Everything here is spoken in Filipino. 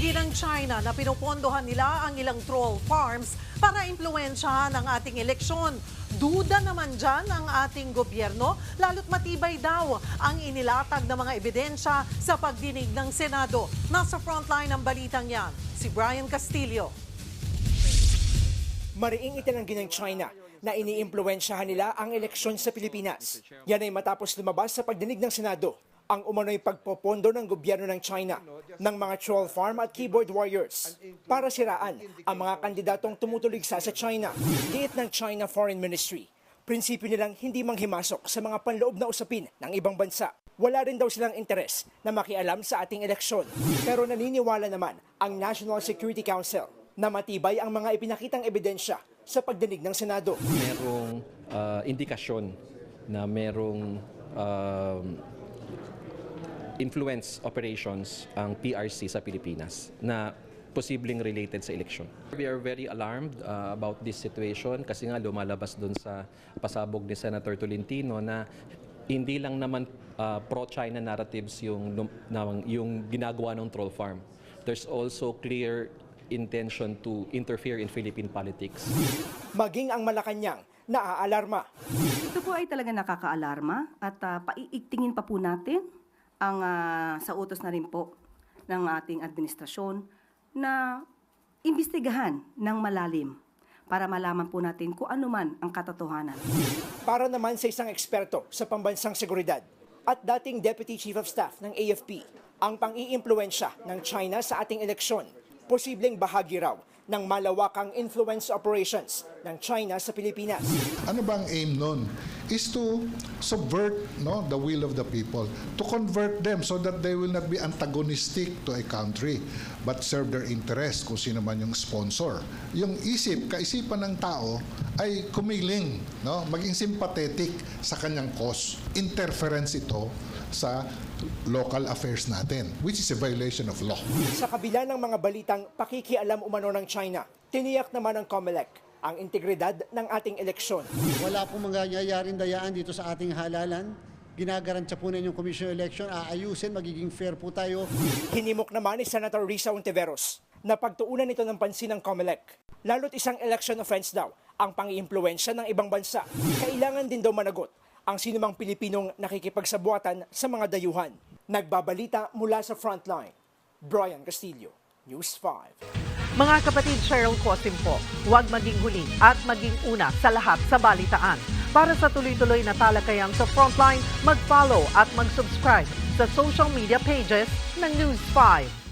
Itinanggi ng China na pinupondohan nila ang ilang troll farms para impluwensyahan ang ating eleksyon. Duda naman dyan ang ating gobyerno, lalo't matibay daw ang inilatag na mga ebidensya sa pagdinig ng Senado. Nasa frontline ng balitang yan, si Brian Castillo. Mariing itinanggi ng China na iniimpluwensyahan nila ang eleksyon sa Pilipinas. Yan ay matapos lumabas sa pagdinig ng Senado ang umano'y pagpopondo ng gobyerno ng China ng mga troll farm at keyboard warriors para siraan ang mga kandidatong tumutuligsa sa China. Giit ng China Foreign Ministry, prinsipyo nilang hindi manghimasok sa mga panloob na usapin ng ibang bansa. Wala rin daw silang interes na makialam sa ating eleksyon. Pero naniniwala naman ang National Security Council na matibay ang mga ipinakitang ebidensya sa pagdinig ng Senado. Merong indikasyon na merong influence operations ang PRC sa Pilipinas na posibleng related sa election. We are very alarmed about this situation kasi nga lumalabas doon sa pasabog ni Senator Tolentino na hindi lang naman pro-China narratives yung ginagawa ng troll farm. There's also clear intention to interfere in Philippine politics. Maging ang Malacanang naaalarma. Ito po ay talaga nakakaalarma at paiigtingin pa po natin ang sa utos na rin po ng ating administrasyon na imbestigahan ng malalim para malaman po natin kung ano man ang katotohanan. Para naman sa isang eksperto sa pambansang seguridad at dating Deputy Chief of Staff ng AFP, ang pang-iimpluwensya ng China sa ating eleksyon, posibleng bahagi raw ng malawakang influence operations ng China sa Pilipinas. Ano bang aim nun? Is to subvert the will of the people, to convert them so that they will not be antagonistic to a country but serve their interest kung sino man yung sponsor. Yung kaisipan ng tao ay kumiling, maging sympathetic sa kanyang cause. Interference ito sa local affairs natin, which is a violation of law. Sa kabila ng mga balitang pakikialam umano ng China, tiniyak naman ng COMELEC ang integridad ng ating eleksyon. Wala pong mangyayaring dayaan dito sa ating halalan. Ginagarantya po ninyo yung Commission Election, aayusin, magiging fair po tayo. Hinimok naman ni Senator Risa Ontiveros na pagtuunan nito ng pansin ng COMELEC. Lalo't isang election offense daw ang pang-iimpluwensya ng ibang bansa. Kailangan din daw managot ang sinumang Pilipinong nakikipagsabuatan sa mga dayuhan. Nagbabalita mula sa Frontline, Brian Castillo, News 5. Mga kapatid, Cheryl Cosim po, huwag maging huli at maging una sa lahat sa balitaan. Para sa tuloy-tuloy na talakayan sa Frontline, mag-follow at mag-subscribe sa social media pages ng News 5.